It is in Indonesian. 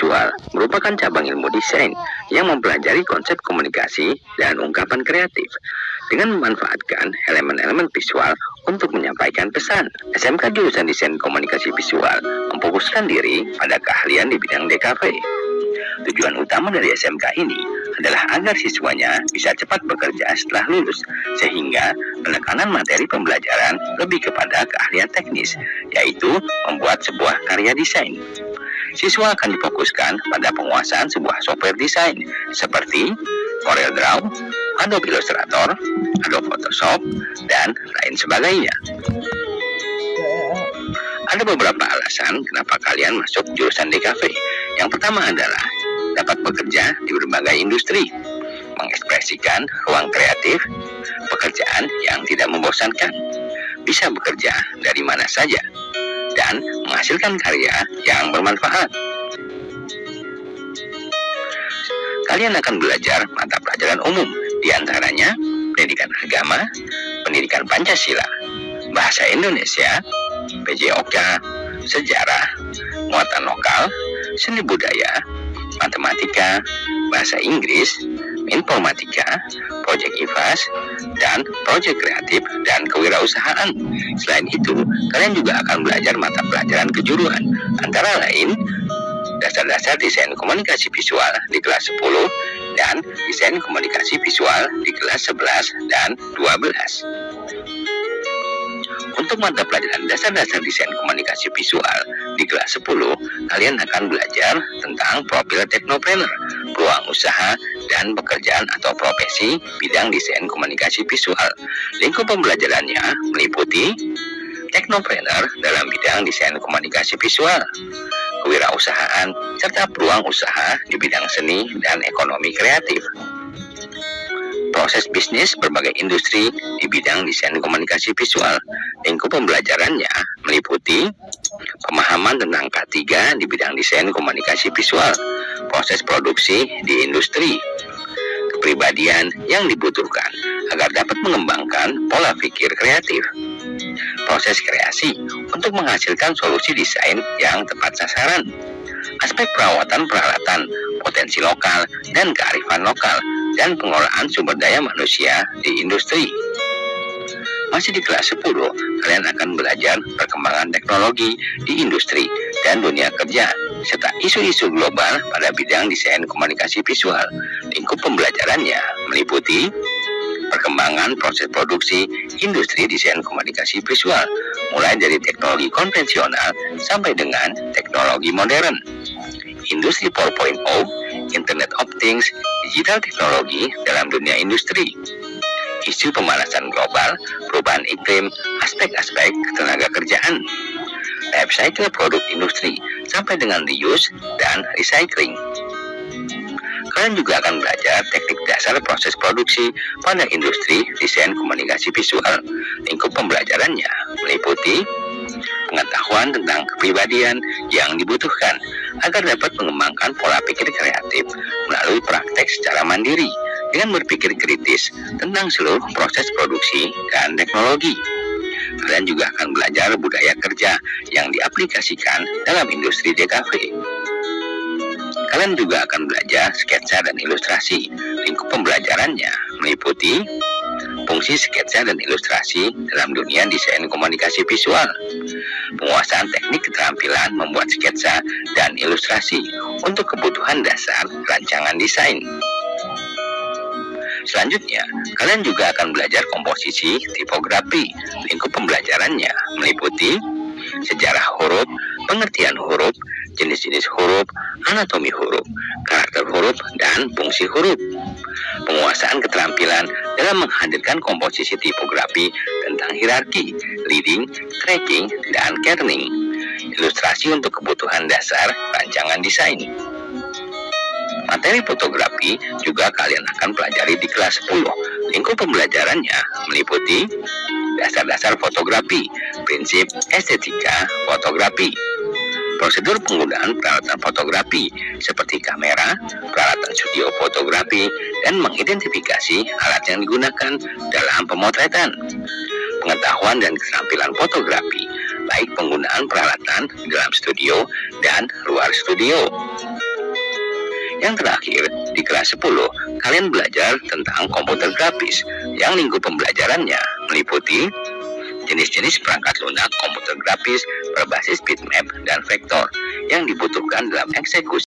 visual merupakan cabang ilmu desain yang mempelajari konsep komunikasi dan ungkapan kreatif dengan memanfaatkan elemen-elemen visual untuk menyampaikan pesan. SMK jurusan Desain Komunikasi Visual memfokuskan diri pada keahlian di bidang DKV. Tujuan utama dari SMK ini adalah agar siswanya bisa cepat bekerja setelah lulus, sehingga penekanan materi pembelajaran lebih kepada keahlian teknis, yaitu membuat sebuah karya desain. Siswa akan difokuskan pada penguasaan sebuah software desain seperti CorelDRAW, Adobe Illustrator, Adobe Photoshop, dan lain sebagainya. Ada beberapa alasan kenapa kalian masuk jurusan DKV. Yang pertama adalah dapat bekerja di berbagai industri, mengekspresikan ruang kreatif, pekerjaan yang tidak membosankan, bisa bekerja dari mana saja, dan menghasilkan karya yang bermanfaat. Kalian akan belajar mata pelajaran umum, diantaranya pendidikan agama, pendidikan Pancasila, bahasa Indonesia, PJOK, sejarah, muatan lokal, seni budaya, matematika, bahasa Inggris, informatika, proyek IFAS, dan proyek kreatif dan kewirausahaan. Selain itu, kalian juga akan belajar mata pelajaran kejuruan, antara lain dasar-dasar desain komunikasi visual di kelas 10 dan desain komunikasi visual di kelas 11 dan 12. Untuk mata pelajaran dasar-dasar desain komunikasi visual di kelas 10, kalian akan belajar tentang profil teknopreneur, peluang usaha, dan pekerjaan atau profesi bidang desain komunikasi visual. Lingkup pembelajarannya meliputi teknopreneur dalam bidang desain komunikasi visual, kewirausahaan, serta peluang usaha di bidang seni dan ekonomi kreatif. Proses bisnis berbagai industri di bidang desain komunikasi visual. Lingkup pembelajarannya meliputi pemahaman tentang K3 di bidang desain komunikasi visual, proses produksi di industri, kepribadian yang dibutuhkan agar dapat mengembangkan pola pikir kreatif, proses kreasi untuk menghasilkan solusi desain yang tepat sasaran, aspek perawatan peralatan, potensi lokal dan kearifan lokal, dan pengolahan sumber daya manusia di industri. Masih di kelas 10, kalian akan belajar perkembangan teknologi di industri dan dunia kerja, serta isu-isu global pada bidang desain komunikasi visual. Lingkup pembelajarannya meliputi perkembangan proses produksi industri desain komunikasi visual, mulai dari teknologi konvensional sampai dengan teknologi modern. Industri 4.0, Internet of Things, digital teknologi dalam dunia industri, isu pemanasan global, perubahan iklim, aspek-aspek ketenaga kerjaan, life cycle produk industri, sampai dengan reuse dan recycling. Kalian juga akan belajar teknik dasar proses produksi pada industri desain komunikasi visual. Lingkup pembelajarannya meliputi pengetahuan tentang kepribadian yang dibutuhkan agar dapat mengembangkan pola pikir kreatif melalui praktek secara mandiri dengan berpikir kritis tentang seluruh proses produksi dan teknologi. Kalian juga akan belajar budaya kerja yang diaplikasikan dalam industri DKV. Kalian juga akan belajar sketsa dan ilustrasi. Lingkup pembelajarannya meliputi fungsi sketsa dan ilustrasi dalam dunia desain komunikasi visual, penguasaan teknik keterampilan membuat sketsa dan ilustrasi untuk kebutuhan dasar rancangan desain. Selanjutnya, kalian juga akan belajar komposisi tipografi. Lingkup pembelajarannya meliputi sejarah huruf, pengertian huruf, jenis-jenis huruf, anatomi huruf, karakter huruf, dan fungsi huruf. Penguasaan keterampilan dalam menghadirkan komposisi tipografi tentang hierarki, leading, tracking, dan kerning. Ilustrasi untuk kebutuhan dasar rancangan desain. Materi fotografi juga kalian akan pelajari di kelas 10. Lingkup pembelajarannya meliputi dasar-dasar fotografi, prinsip estetika fotografi, prosedur penggunaan peralatan fotografi seperti kamera, peralatan studio fotografi, dan mengidentifikasi alat yang digunakan dalam pemotretan. Pengetahuan dan keterampilan fotografi, baik penggunaan peralatan di dalam studio dan luar studio. Yang terakhir, di kelas 10, kalian belajar tentang komputer grafis yang lingkup pembelajarannya meliputi jenis-jenis perangkat lunak komputer grafis berbasis bitmap dan vektor yang dibutuhkan dalam eksekusi